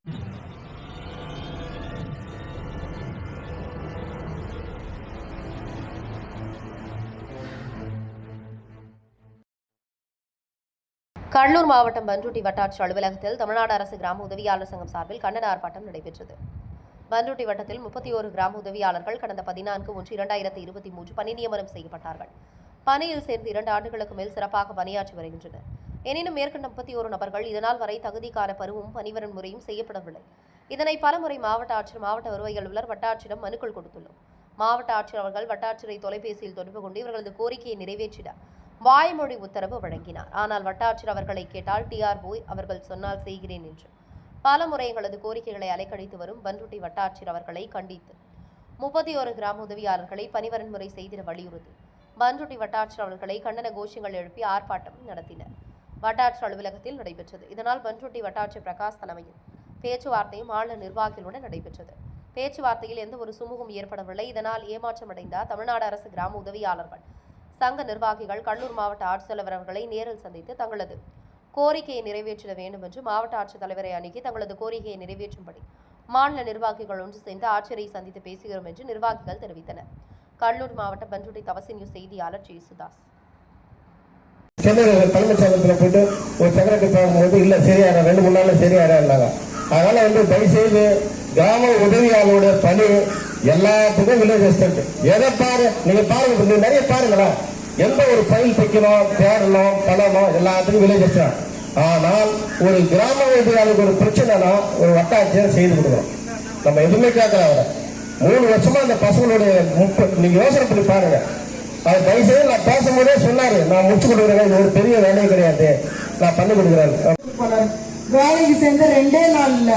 கடலூர் மாவட்டம் பண்ருட்டி வட்டாட்சியர் அலுவலகத்தில் தமிழ்நாடு அரசு கிராம உதவியாளர் சங்கம் சார்பில் கண்டன ஆர்ப்பாட்டம் நடைபெற்றது. பண்ருட்டி வட்டத்தில் 31 கிராம உதவியாளர்கள் கடந்த 14/1/2023 பணி நியமனம் செய்யப்பட்டார்கள். பணியில் சேர்ந்து 2 ஆண்டுகளுக்கு மேல் சிறப்பாக பணியாற்றி வருகின்றனர். எனினும் மேற்கண்ட 31 நபர்கள் இதனால் வரை தகுதிக்கான பருவும் பணிவரன் முறையும் செய்யப்படவில்லை. இதனை பலமுறை மாவட்ட ஆட்சியர், மாவட்ட வருவாய் அலுவலர், வட்டாட்சியரிடம் மனுக்கள் கொடுத்துள்ளோம். மாவட்ட ஆட்சியர் அவர்கள் வட்டாட்சியரை தொலைபேசியில் தொடர்பு கொண்டு இவர்களது கோரிக்கையை நிறைவேற்றிட வாய்மொழி உத்தரவு வழங்கினார். ஆனால் வட்டாட்சியர் அவர்களை கேட்டால் டிஆர்ஓ அவர்கள் சொன்னால் செய்கிறேன் என்று பல முறை எங்களது கோரிக்கைகளை அலைக்கழித்து வரும் பண்ருட்டி வட்டாட்சியர் அவர்களை கண்டித்து 31 கிராம உதவியாளர்களை பணிவரன் முறை செய்திட வலியுறுத்தி பண்ருட்டி வட்டாட்சியர் அவர்களை கண்டன கோஷங்கள் எழுப்பி ஆர்ப்பாட்டம் நடத்தினர். வட்டாட்சியர் அலுவலகத்தில் நடைபெற்றது. இதனால் பண்ருட்டி வட்டாட்சியர் பிரகாஷ் தலைமையில் பேச்சுவார்த்தையும் மாநில நிர்வாகிகளுடன் நடைபெற்றது. பேச்சுவார்த்தையில் எந்த ஒரு சுமூகம் ஏற்படவில்லை. இதனால் ஏமாற்றமடைந்த தமிழ்நாடு அரசு கிராம உதவியாளர்கள் சங்க நிர்வாகிகள் கடலூர் மாவட்ட ஆட்சித்தலைவர் அவர்களை நேரில் சந்தித்து தங்களது கோரிக்கையை நிறைவேற்றிட வேண்டும் என்று மாவட்ட ஆட்சித்தலைவரை அணுகி தங்களது கோரிக்கையை நிறைவேற்றும்படி மாநில நிர்வாகிகள் ஒன்று சேர்ந்து ஆட்சியரை சந்தித்து பேசுகிறோம் என்று நிர்வாகிகள் தெரிவித்தனர். கடலூர் மாவட்ட பண்ருட்டி தவசி நியூஸ் செய்தியாளர் ஜெயசுதாஸ். சென்னையில் தலைமைச் செயலகத்தில் போயிட்டு ஒரு செக்ரட்டரி போகும்போது இல்லை சரியான 2-3 நாள் சரியானாங்க. அதனால தயவுசெய்து கிராம உதவியாளருடைய பணி எல்லாத்துக்கும் வில்லேஜ் அசிஸ்டன்ட் எதை பாரு, நீங்க பாருங்க, நிறைய பாருங்களேன், எந்த ஒரு ஃபைல் தைக்கணும், தேடணும், பணம் எல்லாத்துக்கும் வில்லேஜ் அசிஸ்டன்ட். ஆனால் ஒரு கிராம உதவியாளருக்கு ஒரு பிரச்சனைனா ஒரு வட்டாட்சியர் செய்து கொடுக்கணும். நம்ம எதுவுமே கேட்கலாம். அவரை 3 வருஷமா அந்த பசங்களுடைய நீங்க யோசனை பண்ணி பாருங்க. அது தயவுசெய்து நான் பேசும்போதே சொன்னாரு, நான் முடிச்சு கொடுக்குறேன், இது ஒரு பெரிய வேலையே கிடையாது, நான் பண்ணி கொடுக்குறேன். வேலைக்கு சேர்ந்த 2 நாள் இல்ல,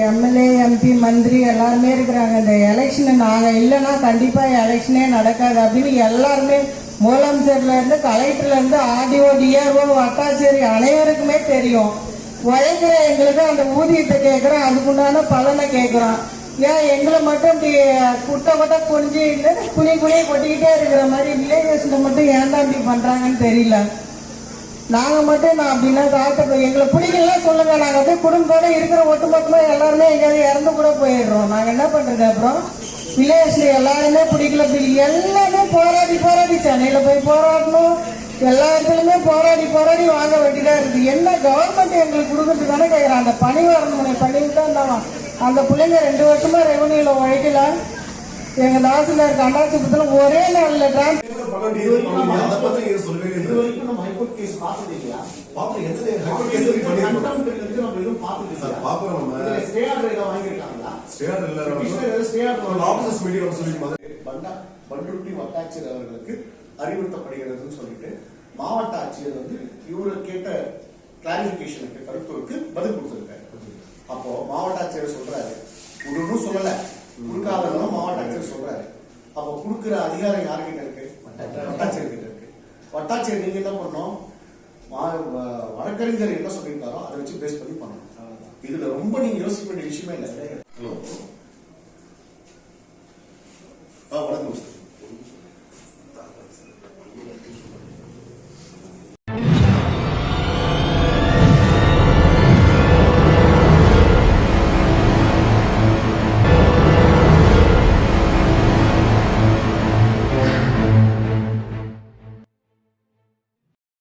எம்எல்ஏ, எம்பி, மந்திரி எல்லாருமே இருக்கிறாங்க. இந்த எலெக்ஷன் நாங்க இல்லைன்னா கண்டிப்பா எலெக்ஷனே நடக்காது அப்படின்னு எல்லாருமே முதலமைச்சர்ல இருந்து கலெக்டர்ல இருந்து ஆர்டிஓ, டிஆர்ஓ, வட்டாட்சியர் அனைவருக்குமே தெரியும். உழைக்கிற எங்களுக்கு அந்த ஊதியத்தை கேட்கிறோம், அதுக்குண்டான பலனை கேட்கிறோம். ஏன் எங்களை மட்டும் இப்படி குட்டை குனிஞ்சு குனிய கொட்டிக்கிட்டே இருக்கிற மாதிரி வில்லேஜஸ்ல மட்டும் ஏன் தான் இப்படி பண்றாங்கன்னு தெரியல. நாங்க மட்டும் நான் அப்படின்னா காட்ட எங்களை பிடிக்கலாம் சொல்லுங்க, நாங்க அப்படியே குடும்பத்தோட இருக்கிற ஒட்டுமொத்தமா எல்லாருமே எங்கேயாவது இறந்து கூட போயிடுறோம். நாங்க என்ன பண்றது? அப்புறம் வில்லேஜ்ல எல்லாருமே பிடிக்கல, எல்லாமே போராடி சென்னையில போய் போராடணும், எல்லா இடத்துலயுமே போராடி வாங்க வேண்டியதா இருக்கு. என்ன கவர்மெண்ட் எங்களுக்கு கொடுக்கறது தானே கேட்கிறேன். அந்த பணி வரணும், பண்ணிட்டு தான் இருந்தாலும் அந்த பிள்ளைங்க 2 வருஷமா ரெவன்யூல உழைக்கல. எங்க தாசில்தார் கண்டாட்சிபுரத்துல ஒரே நாள்ல பண்ருட்டி வட்டாட்சியர் அவர்களுக்கு அறிவுறுத்தப்படுகிறதுன்னு சொல்லிட்டு மாவட்ட ஆட்சியர் இவரு கேட்ட கிளாரிபிகேஷனுக்கு கருத்துக்கு பதில் கொடுத்திருக்காரு. அப்போ மாவட்ட ஆட்சியர் சொல்றாரு, ஒன்றும் சொல்லல, கொடுக்காதவங்களும் மாவட்ட ஆட்சியர் சொல்றாரு. அப்போ கொடுக்கிற அதிகாரம் யாருக்கிட்ட இருக்கு? வட்டாட்சியர் கிட்ட இருக்கு. வட்டாட்சியர் நீங்க என்ன பண்ணணும்? வழக்கறிஞர் என்ன சொல்லியிருக்காரோ அதை வச்சு பேஸ் பண்ணி பண்ணணும். இதுல ரொம்ப நீங்க யோசிக்க வேண்டிய விஷயமே இல்லை.